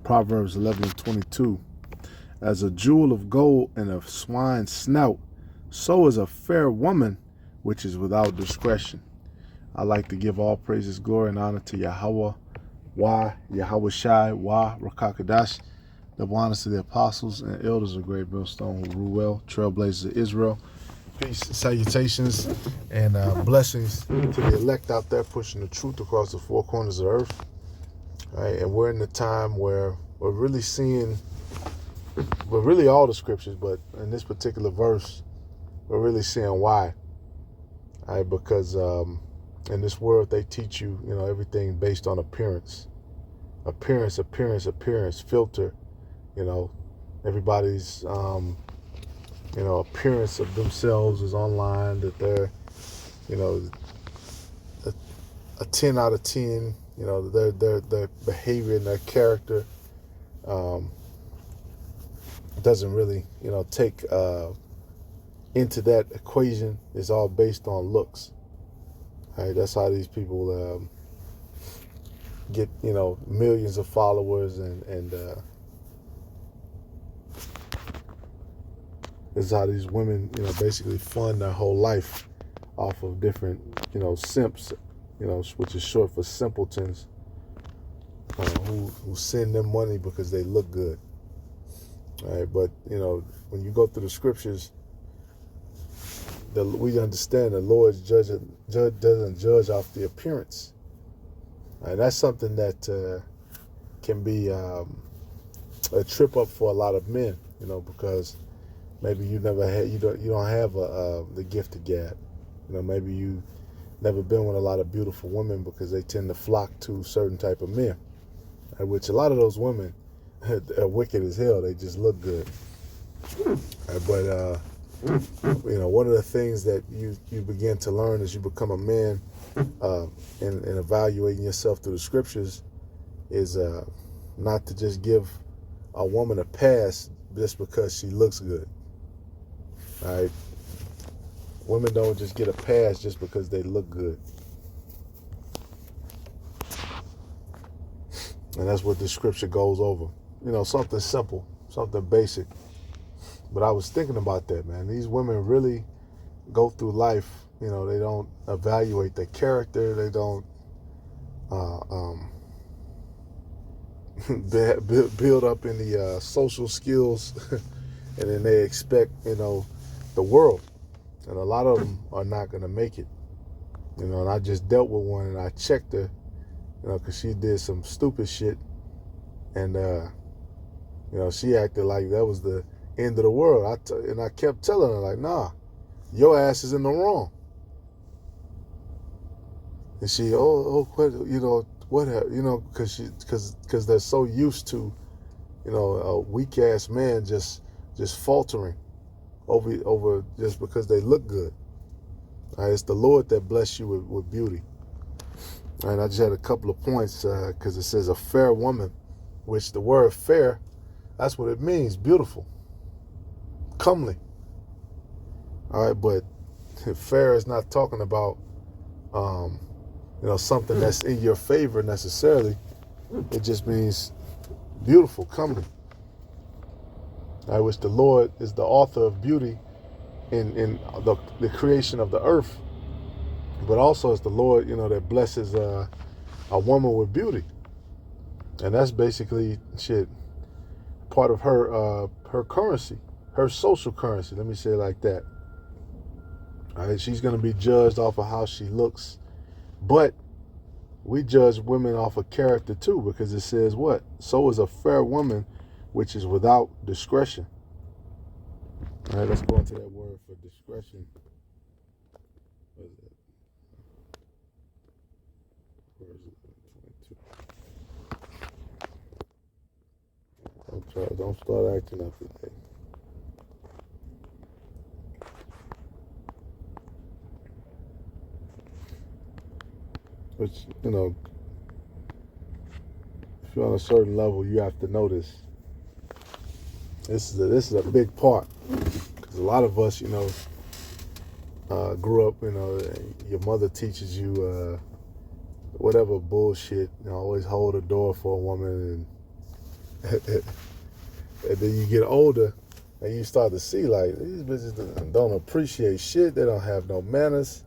Proverbs 11:22. As a jewel of gold in a swine's snout, so is a fair woman which is without discretion. I like to give all praises, glory, and honor to Yahweh, Yahweh Shai, Rakakadash, double honors to the apostles and elders of Great Millstone who rule well, trailblazers of Israel. Peace, salutations, and blessings to the elect out there pushing the truth across the four corners of the earth. All right, and we're in the time where we're really seeing, all the scriptures, but in this particular verse, we're really seeing why. All right, because in this world they teach you, everything based on appearance, filter. Everybody's appearance of themselves is online, that they're, a 10 out of 10, their behavior and their character doesn't really, take into that equation. Is all based on looks. All right, that's how these people get, millions of followers and this is how these women, basically fund their whole life off of different, simps, which is short for simpletons, who send them money because they look good. All right, but, when you go through the scriptures, we understand the Lord doesn't judge off the appearance. And that's something that can be a trip up for a lot of men, because maybe you don't have the gift of gab. Maybe you never been with a lot of beautiful women because they tend to flock to certain type of men, which a lot of those women are wicked as hell. They just look good. But one of the things that you begin to learn as you become a man, and evaluating yourself through the scriptures, is not to just give a woman a pass just because she looks good. All right, women don't just get a pass just because they look good, and that's what the scripture goes over. Something simple, something basic. But I was thinking about that, man. These women really go through life. They don't evaluate their character. They don't build up in the social skills, and then they expect, the world. And a lot of them are not going to make it. And I just dealt with one, and I checked her, because she did some stupid shit. And, she acted like that was the end of the world. And I kept telling her, like, nah, your ass is in the wrong. And she, because they're so used to, a weak ass man just faltering over just because they look good. All right, it's the Lord that bless you with beauty. And I just had a couple of points, because it says a fair woman, which the word fair, that's what it means, beautiful, comely. All right, but fair is not talking about something that's in your favor necessarily. It just means beautiful, comely. All right, which the Lord is the author of beauty in the creation of the earth, but also it's the Lord, that blesses a woman with beauty, and that's basically part of her currency, her social currency. Let me say it like that. All right, she's going to be judged off of how she looks, but we judge women off of character too, because it says what? So is a fair woman which is without discretion. All right, let's go into that word for discretion. What is that? Where is it? 22. Don't start acting up today. Which, if you're on a certain level, you have to know this. This is a big part, because a lot of us, grew up, your mother teaches you whatever bullshit, always hold a door for a woman, And then you get older and you start to see like these bitches don't appreciate shit. They don't have no manners.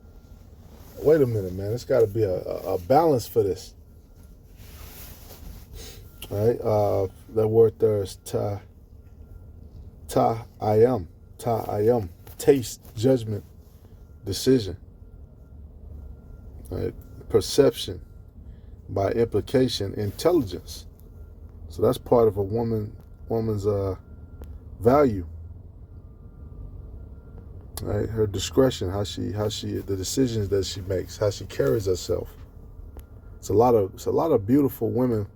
Wait a minute, man. There's got to be a balance for this. All right? That word there is ta'ayam. Ta'ayam. Taste, judgment, decision. All right? Perception. By implication, intelligence. So that's part of a woman's value. Right? Her discretion, how she the decisions that she makes, how she carries herself. It's a lot of beautiful women,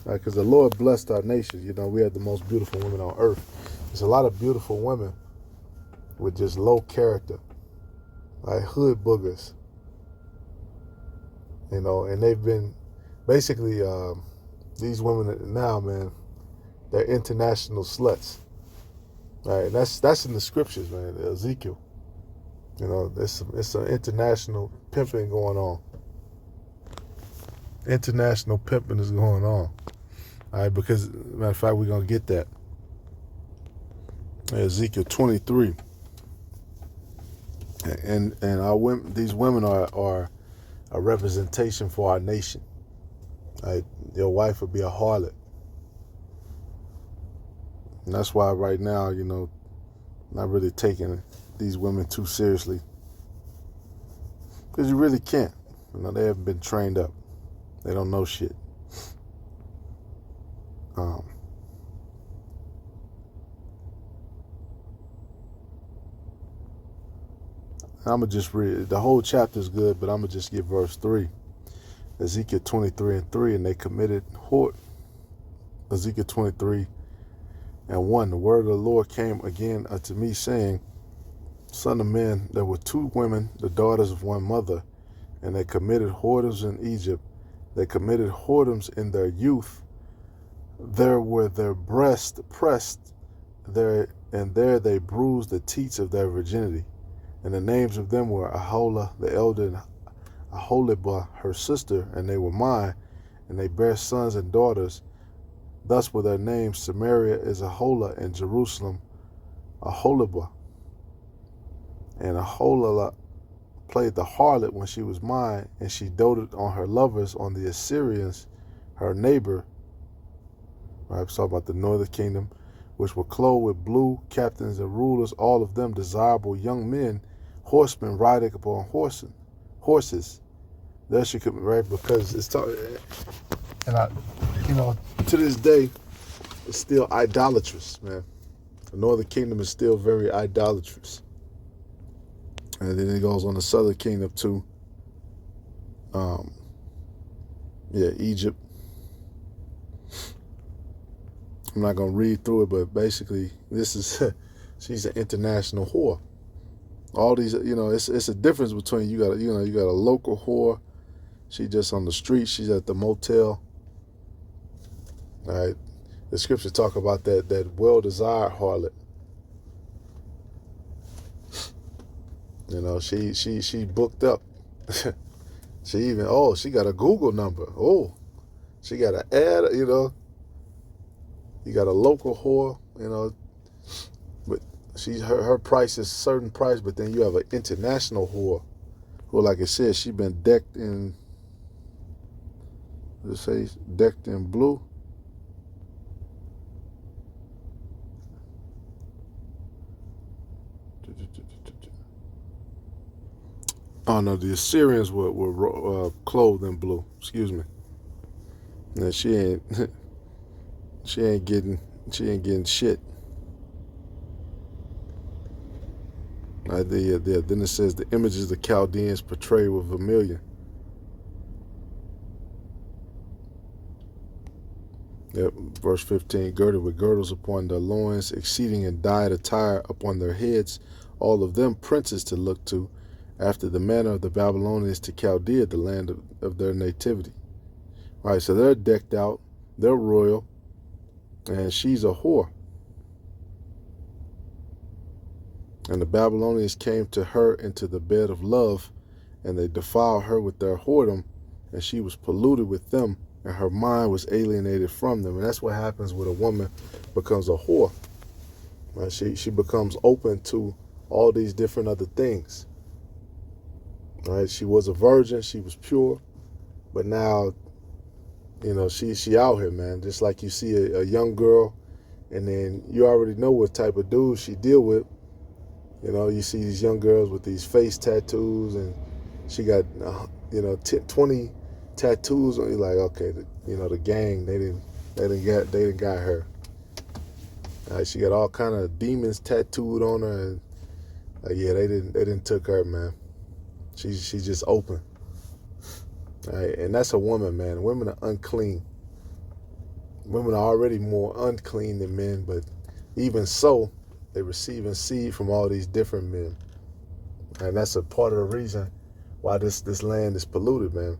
because the Lord blessed our nation. You know, we have the most beautiful women on earth. There's a lot of beautiful women with just low character, like hood boogers. You know, and they've been basically these women now, man, they're international sluts. Right, and that's in the scriptures, man. Ezekiel, you know, it's an international pimping going on. International pimping is going on. All right, because matter of fact, we're gonna get that. Ezekiel 23, and our women, these women are a representation for our nation. Right, your wife would be a harlot. And that's why right now, you know, not really taking these women too seriously. Because you really can't. You know, they haven't been trained up. They don't know shit. I'm going to just read it. The whole chapter is good, but I'm going to just get verse 3. Ezekiel 23:3, and they committed Ezekiel 23:1, the word of the Lord came again unto me, saying, Son of man, there were 2 women, the daughters of one mother, and they committed whoredoms in Egypt. They committed whoredoms in their youth. There were their breasts pressed, there they bruised the teats of their virginity. And the names of them were Aholah the elder, and Aholibah her sister, and they were mine, and they bare sons and daughters. Thus were their names: Samaria is Aholah, and Jerusalem Aholibah. And Aholah played the harlot when she was mine, and she doted on her lovers, on the Assyrians, her neighbor. Right, I'm talking about the northern kingdom, which were clothed with blue, captains and rulers, all of them desirable young men, horsemen riding upon horses. There she could, right, because it's talking, and you know, to this day, it's still idolatrous, man. The northern kingdom is still very idolatrous. And then it goes on the southern kingdom too. Egypt. I'm not gonna read through it, but basically, this is she's an international whore. All these, you know, it's a difference between you got a local whore. She just on the street. She's at the motel. All right, the scripture talk about that well-desired harlot. You know, she booked up. She even she got a Google number. She got an ad. You know, you got a local whore. You know, but her price is a certain price. But then you have an international whore, who, like I said, she been decked in. Let's say decked in blue. Oh no, the Assyrians were clothed in blue. Excuse me. And she ain't getting shit. Then it says the images the Chaldeans portray with vermilion. Yep, verse 15, girded with girdles upon their loins, exceeding in dyed attire upon their heads, all of them princes to look to, after the manner of the Babylonians to Chaldea, the land of their nativity. All right, so they're decked out, they're royal, and she's a whore. And the Babylonians came to her into the bed of love, and they defiled her with their whoredom, and she was polluted with them. and her mind was alienated from them. And that's what happens when a woman becomes a whore. Right? She becomes open to all these different other things. Right? She was a virgin, she was pure, but now, she out here, man. Just like you see a young girl, and then you already know what type of dude she deal with. You see these young girls with these face tattoos, and she got 20 tattoos on. You're like, okay, the gang, they didn't got her. She got all kind of demons tattooed on her, and yeah, they didn't took her, man. She's just open. All right, and that's a woman, man. Women are unclean. Women are already more unclean than men, but even so, they're receiving seed from all these different men. And that's a part of the reason why this land is polluted, man.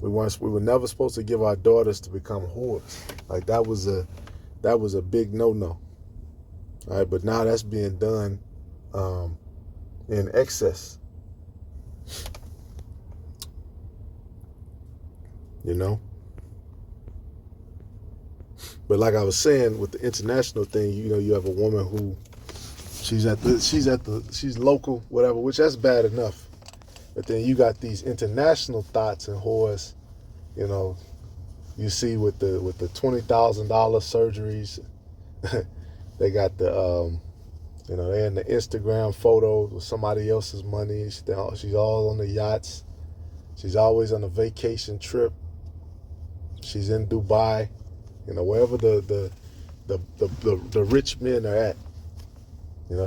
We were never supposed to give our daughters to become whores. Like that was a big no-no. All right, but now that's being done in excess. But like I was saying with the international thing, you have a woman who she's local, whatever, which that's bad enough. But then you got these international thoughts and whores, you see with the $20,000 surgeries. They got the they're in the Instagram photos with somebody else's money. She's all on the yachts. She's always on a vacation trip. She's in Dubai, wherever the rich men are at.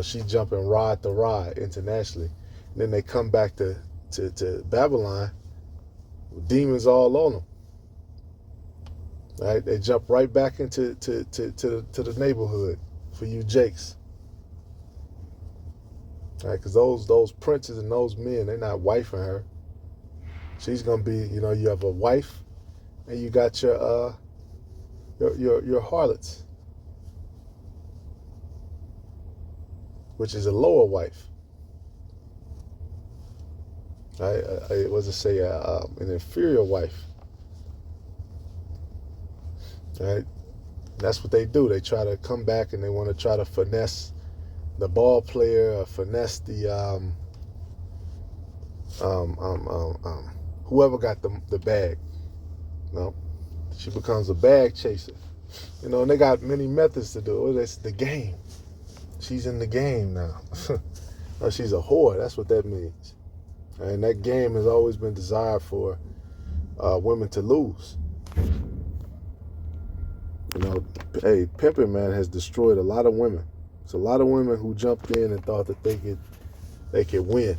She jumping rod to rod internationally. And then they come back to Babylon with demons all on them. Right? They jump right back into to the neighborhood for you Jakes. Right? Because those princes and those men, they're not wifing her. She's gonna be, you have a wife, and you got your harlots, which is a lower wife. Right? What does it say? An inferior wife. Right? That's what they do. They try to come back and they want to try to finesse the ball player, or finesse the whoever got the bag. She becomes a bag chaser. And they got many methods to do it. It's the game. She's in the game now. No, she's a whore. That's what that means. And that game has always been desired for women to lose. Hey, pimping, man, has destroyed a lot of women. It's a lot of women who jumped in and thought that they could win.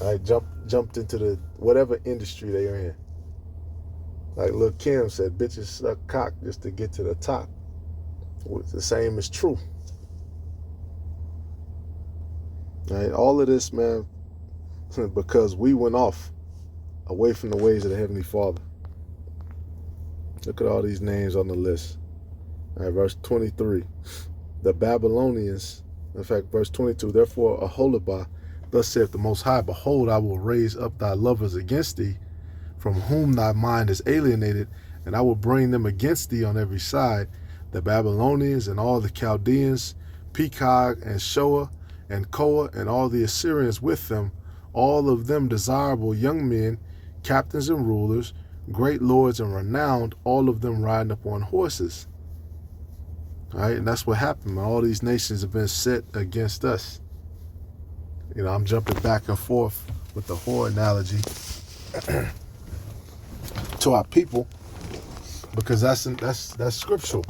I jumped into the whatever industry they are in. Like Lil' Kim said, bitches suck cock just to get to the top. The same is true. Right? All of this, man, because we went off away from the ways of the Heavenly Father. Look at all these names on the list. All right, verse 23. The Babylonians, in fact, verse 22, therefore, Aholibah, thus saith the Most High, behold, I will raise up thy lovers against thee, from whom thy mind is alienated, and I will bring them against thee on every side, the Babylonians and all the Chaldeans, Pekah and Shoah and Koa, and all the Assyrians with them, all of them desirable young men, captains and rulers, great lords and renowned, all of them riding upon horses. All right, and that's what happened. All these nations have been set against us. I'm jumping back and forth with the whore analogy to our people because that's scriptural.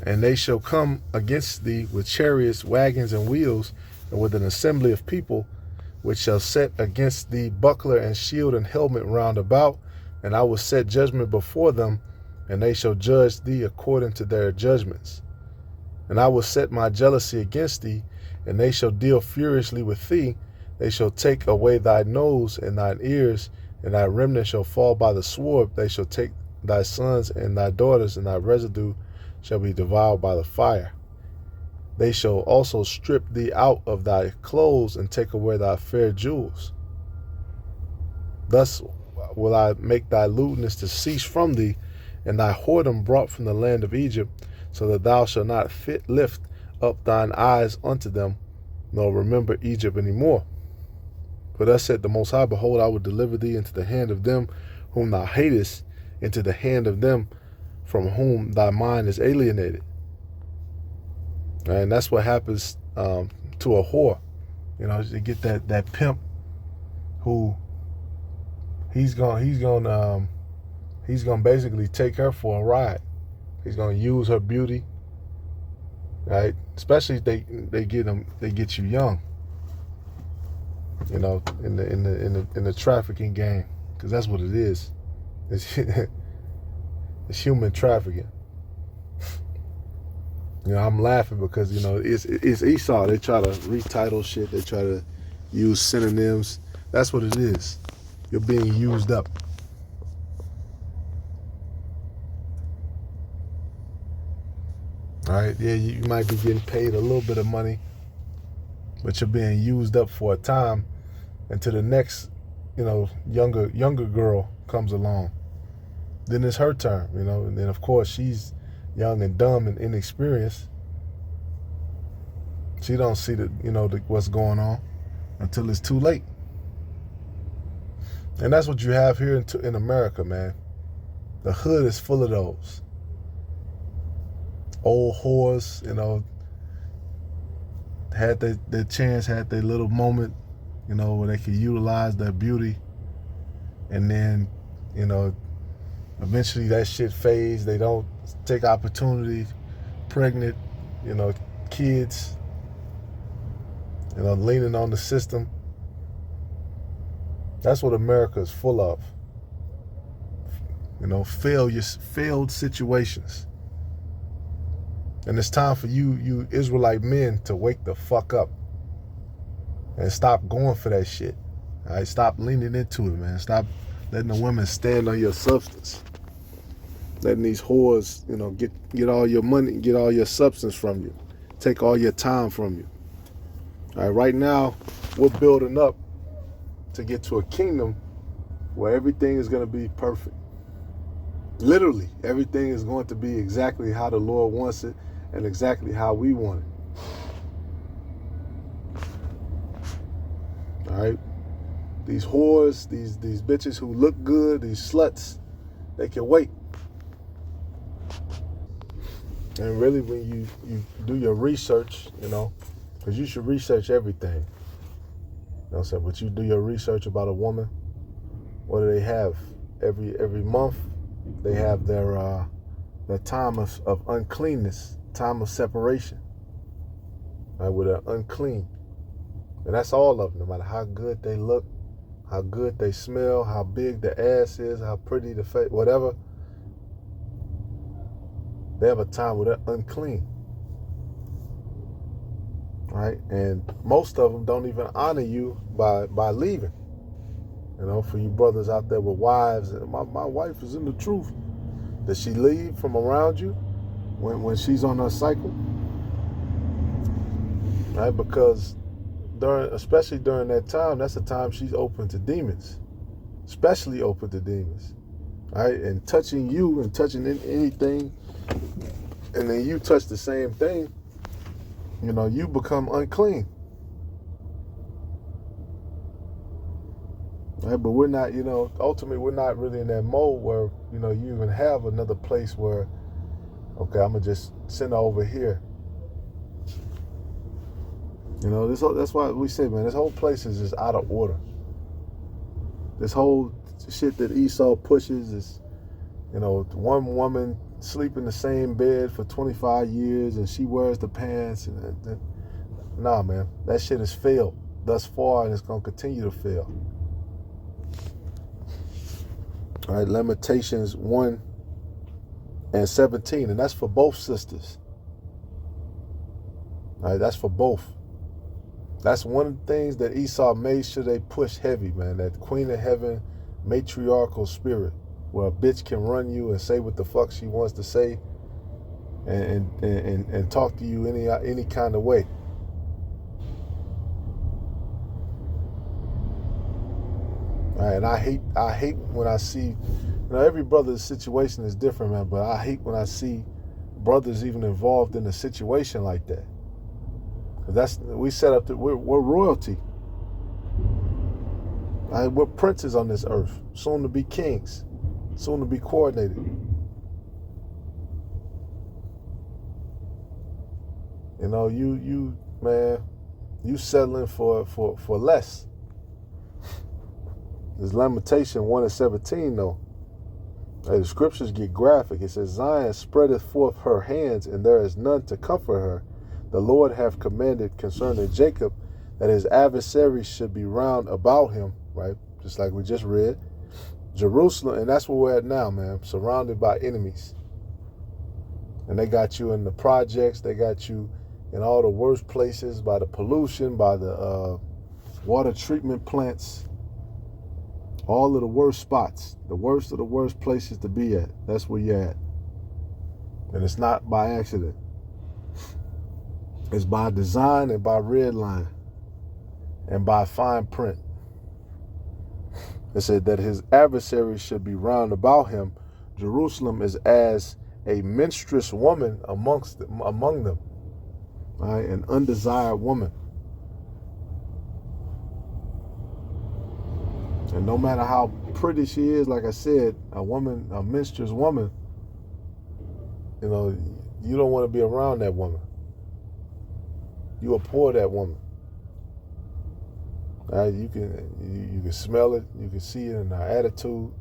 And they shall come against thee with chariots, wagons, and wheels, and with an assembly of people, which shall set against thee buckler and shield and helmet round about, and I will set judgment before them, and they shall judge thee according to their judgments. And I will set my jealousy against thee, and they shall deal furiously with thee. They shall take away thy nose and thine ears, and thy remnant shall fall by the sword. They shall take thy sons and thy daughters, and thy residue shall be devoured by the fire. They shall also strip thee out of thy clothes and take away thy fair jewels. Thus will I make thy lewdness to cease from thee, and thy whoredom brought from the land of Egypt, so that thou shalt not lift up thine eyes unto them, nor remember Egypt any more. For thus said the Most High, behold, I will deliver thee into the hand of them whom thou hatest, into the hand of them from whom thy mind is alienated. And that's what happens to a whore. You know, you get that pimp who he's gonna basically take her for a ride. He's gonna use her beauty, right? Especially if they get you young. You know, in the trafficking game, because that's what it is. It's human trafficking. You know, I'm laughing because, you know, it's Esau. They try to retitle shit. They try to use synonyms. That's what it is. You're being used up. All right, yeah, you might be getting paid a little bit of money, but you're being used up for a time until the next, you know, younger girl comes along. Then it's her turn, you know, and then of course she's young and dumb and inexperienced. She don't see what's going on until it's too late. And that's what you have here in America, man. The hood is full of those old whores, you know, had their chance, had their little moment, you know, where they could utilize their beauty, and then, you know, eventually that shit fades. They don't take opportunity, pregnant, you know, kids, you know, leaning on the system. That's what America is full of. You know, failed situations. And it's time for you Israelite men to wake the fuck up and stop going for that shit. All right, stop leaning into it, man. Stop letting the women stand on your substance. Letting these whores, you know, get all your money, get all your substance from you, take all your time from you. All right, right now we're building up to get to a kingdom where everything is going to be perfect. Literally, everything is going to be exactly how the Lord wants it and exactly how we want it. All right? These whores, these bitches who look good, these sluts, they can wait. And really, when you do your research, you know, because you should research everything. You know what I'm saying? But you do your research about a woman. What do they have? Every month, they have their time of uncleanness, time of separation. Right, where they're unclean. And that's all of them, no matter how good they look, how good they smell, how big the ass is, how pretty the face, whatever. They have a time where they're unclean. Right? And most of them don't even honor you by leaving. You know, for you brothers out there with wives, my wife is in the truth. Does she leave from around you when she's on her cycle? Right? Because especially during that time, that's the time she's open to demons. Especially open to demons. Right? And touching you and touching anything, and then you touch the same thing, you know, you become unclean. Right? But we're not, you know, ultimately we're not really in that mode where, you know, you even have another place where, okay, I'm going to just send her over here. You know, that's why we say, man, this whole place is just out of order. This whole shit that Esau pushes is, you know, one woman sleep in the same bed for 25 years and she wears the pants. And nah, man, that shit has failed thus far and it's going to continue to fail. All right, Lamentations 1:17, and that's for both sisters. All right, that's for both. That's one of the things that Esau made sure they push heavy, man. That Queen of Heaven matriarchal spirit, where a bitch can run you and say what the fuck she wants to say, and talk to you any kind of way. And I hate when I see, every brother's situation is different, man. But I hate when I see brothers even involved in a situation like that. We set up we're royalty. We're princes on this earth, soon to be kings, soon to be coordinated. You man, you settling for less. There's Lamentation 1:17 though. The scriptures get graphic. It says, Zion spreadeth forth her hands, and there is none to comfort her. The Lord hath commanded concerning Jacob that his adversaries should be round about him, right? Just like we just read. Jerusalem, and that's where we're at now, man, surrounded by enemies. And they got you in the projects, they got you in all the worst places, by the pollution, by the water treatment plants, all of the worst spots, the worst of the worst places to be at. That's where you're at. And it's not by accident. It's by design and by red line and by fine print. It said that his adversaries should be round about him. Jerusalem is as a menstruous woman among them, right? An undesired woman. And no matter how pretty she is, like I said, a menstruous woman, you don't want to be around that woman. You abhor that woman. Right? You can smell it. You can see it in her attitude.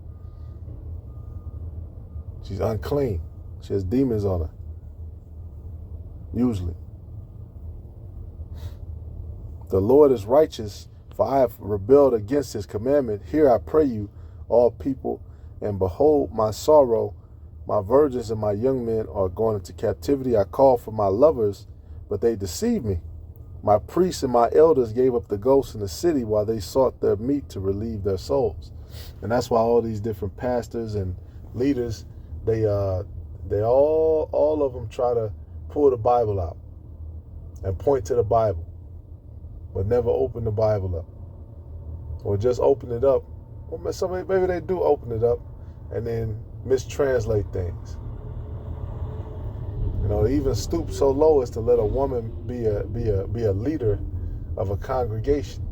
She's unclean. She has demons on her. Usually. The Lord is righteous, for I have rebelled against his commandment. Hear, I pray you, all people, and behold my sorrow. My virgins and my young men are going into captivity. I called for my lovers, but they deceived me. My priests and my elders gave up the ghosts in the city while they sought their meat to relieve their souls. And that's why all these different pastors and leaders, they all of them try to pull the Bible out and point to the Bible, but never open the Bible up, or just open it up. Well, maybe they do open it up and then mistranslate things. Even stoop so low as to let a woman be a leader of a congregation.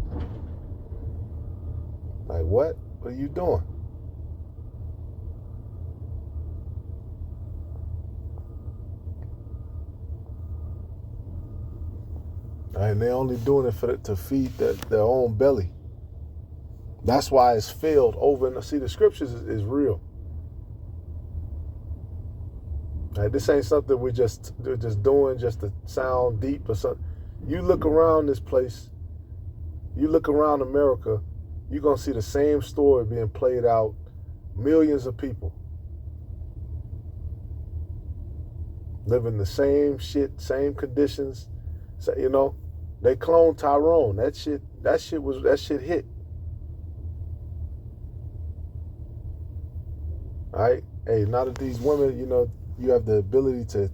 Like, what? What are you doing? And they're only doing it to feed their own belly. That's why it's failed over and see. The scriptures is real. Like, this ain't something we're just doing just to sound deep or something. You look around this place, you look around America, you're going to see the same story being played out. Millions of people living the same shit, same conditions. So, they cloned Tyrone. That shit hit. All right? Hey, now that these women, you have the ability to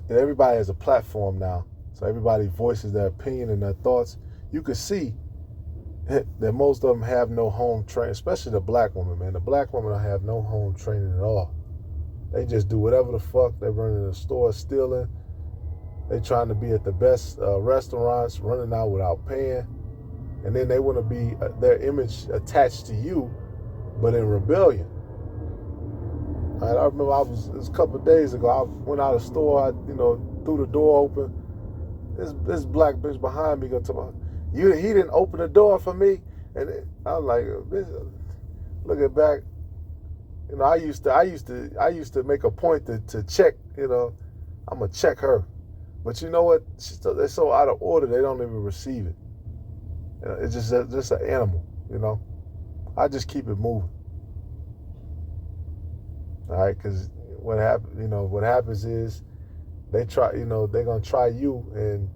and everybody has a platform now, so everybody voices their opinion and their thoughts. You can see that most of them have no home training, especially the black woman, man. The black women don't have no home training at all. They just do whatever the fuck. They run in the store stealing. They trying to be at the best restaurants, running out without paying, and then they want to be their image attached to you, but in rebellion. I remember it was a couple of days ago, I went out of the store, threw the door open. This black bitch behind me going to talk about, he didn't open the door for me. And I was like, looking back, I used to make a point to check, I'm going to check her. But you know what? They're so out of order, they don't even receive it. It's just an animal, I just keep it moving. All right, because what happens is they try, they're gonna try you, and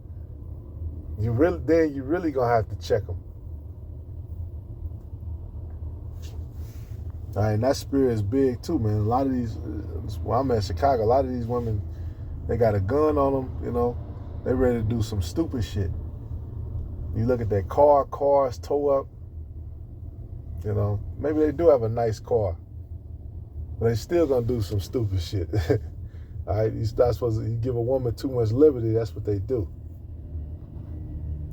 you really gonna have to check them. All right, and that spirit is big too, man. A lot of these, well, I'm at Chicago, a lot of these women, they got a gun on them, you know. They ready to do some stupid shit. You look at that cars tow up, you know. Maybe they do have a nice car, but they still gonna do some stupid shit. All right, you're not supposed to, you give a woman too much liberty, that's what they do.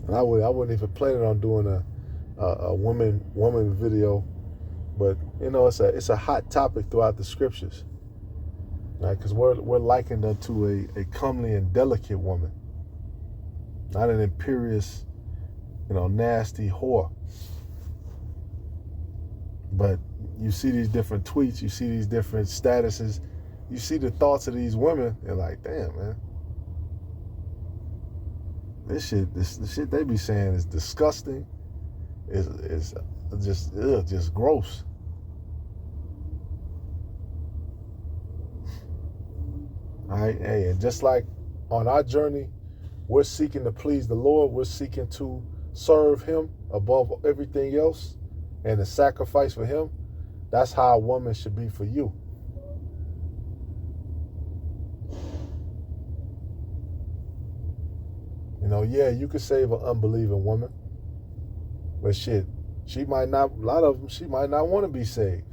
And I wouldn't even plan on doing a woman video, but you know it's a hot topic throughout the scriptures, right? Because we're likened unto a comely and delicate woman, not an imperious, you know, nasty whore. But you see these different tweets, you see these different statuses, you see the thoughts of these women, and like, damn, man. The shit they be saying is disgusting. Is just gross. All right, hey, and just like on our journey, we're seeking to please the Lord. We're seeking to serve Him above everything else, and the sacrifice for Him. That's how a woman should be for you. You know, yeah, you could save an unbelieving woman, but shit, she might not. A lot of them, she might not want to be saved.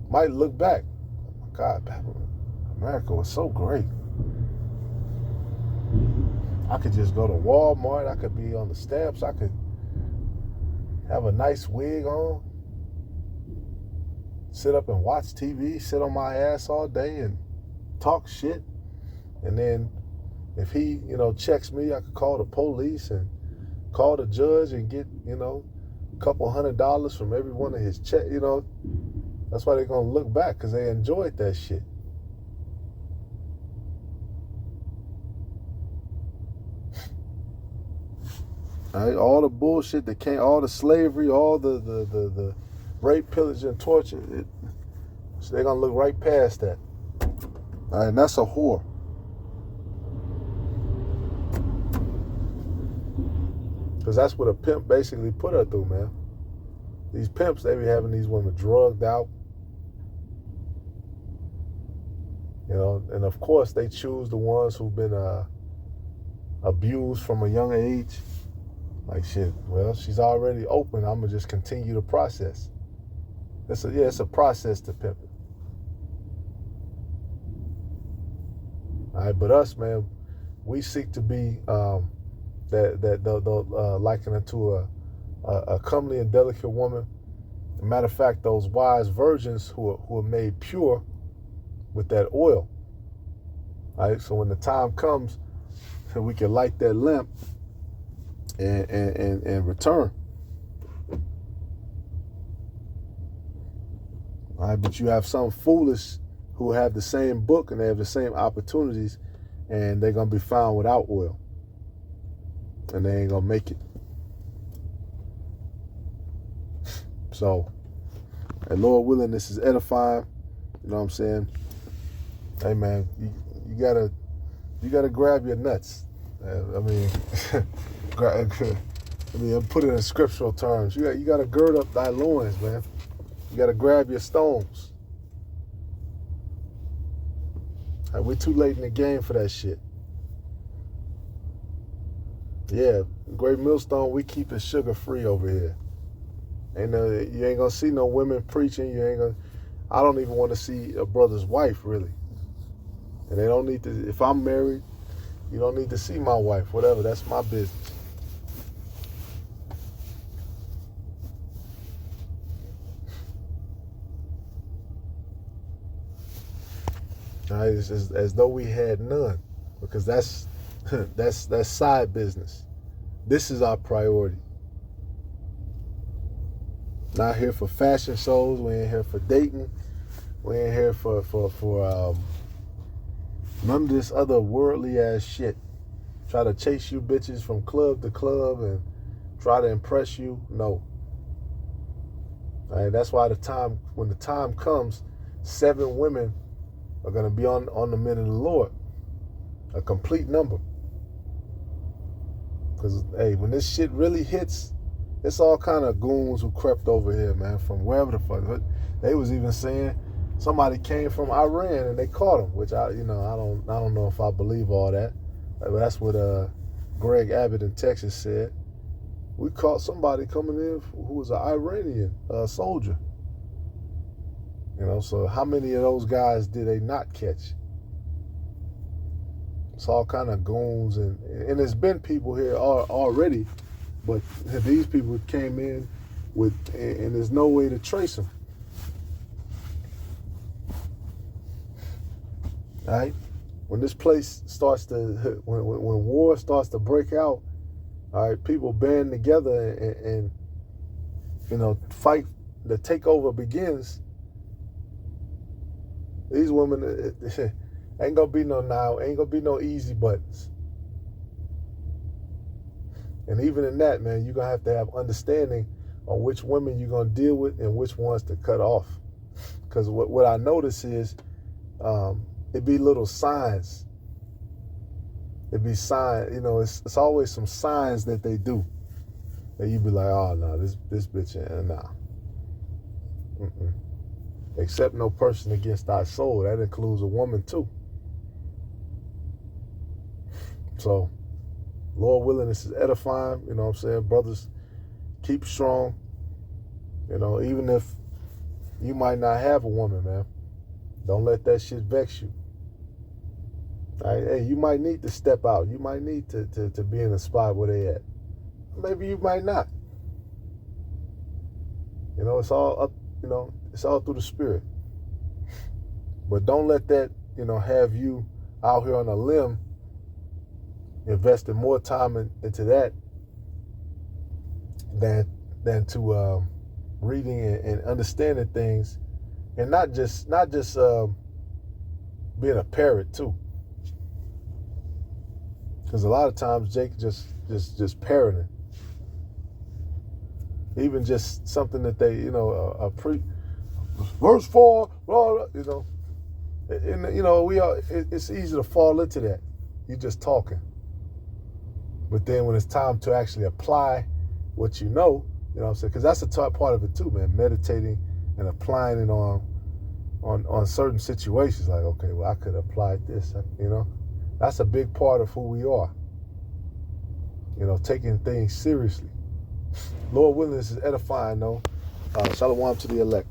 Might look back. Oh my God, America was so great. I could just go to Walmart. I could be on the steps. I could have a nice wig on, sit up and watch TV, sit on my ass all day and talk shit. And then if he, you know, checks me, I could call the police and call the judge and get, you know, a couple $100 from every one of his checks, you know. That's why they're going to look back, because they enjoyed that shit. All right, all the bullshit that came, all the slavery, all the rape, pillage, and torture, so they're going to look right past that. All right, and that's a whore. Because that's what a pimp basically put her through, man. These pimps, they be having these women drugged out. You know, and of course they choose the ones who've been abused from a young age. Like, shit, well, she's already open. I'm going to just continue the process. It's a process to pimp it. All right, but us, man, we seek to be likened unto a comely and delicate woman. As a matter of fact, those wise virgins who are made pure with that oil. All right, so when the time comes, we can light that lamp and return. All right, but you have some foolish who have the same book and they have the same opportunities, and they're gonna be found without oil, and they ain't gonna make it. So, and Lord willing, this is edifying. You know what I'm saying? Hey man, you gotta grab your nuts. I mean, put it in scriptural terms. You gotta gird up thy loins, man. You gotta grab your stones. We're too late in the game for that shit. Yeah, Great Millstone, we keep it sugar free over here. You ain't gonna see no women preaching. I don't even want to see a brother's wife, really. And they don't need to. If I'm married, you don't need to see my wife. Whatever, that's my business. Right, it's as though we had none, because that's side business. This is our priority. Not here for fashion shows. We ain't here for dating. We ain't here for none of this other worldly ass shit. Try to chase you bitches from club to club and try to impress you. No. All right, that's why when the time comes, 7 women are going to be on the men of the Lord. A complete number. Because, hey, when this shit really hits, It's all kind of goons who crept over here, man, from wherever the fuck. They was even saying somebody came from Iran and they caught him, which I don't know if I believe all that. But that's what Greg Abbott in Texas said. We caught somebody coming in who was an Iranian soldier. So how many of those guys did they not catch? It's all kind of goons, and there's been people here already, but these people came in and there's no way to trace them. All right? When this place starts to, when war starts to break out, all right, people band together and fight. The takeover begins. These women ain't gonna be no easy buttons. And even in that, man, you're gonna have understanding on which women you're gonna deal with and which ones to cut off. Because what I notice is it be little signs. It be signs, it's always some signs that they do. And you be like, oh no, this bitch, nah. Accept no person against thy soul. That includes a woman too. So, Lord willing, this is edifying. You know what I'm saying? Brothers, keep strong. Even if you might not have a woman, man, don't let that shit vex you. Right? Hey, you might need to step out. You might need to be in a spot where they at. Maybe you might not. It's all up, it's all through the spirit. But don't let that, have you out here on a limb investing more time into that than to reading and understanding things, and not just being a parrot too. Because a lot of times Jake just parroting. Even just something that they, verse 4, blah, blah, it's easy to fall into that. You're just talking. But then when it's time to actually apply what you know what I'm saying? Because that's a top part of it too, man. Meditating and applying it on certain situations. Like, okay, well, I could apply this, That's a big part of who we are. Taking things seriously. Lord willing, this is edifying, though. Shalom to the elect.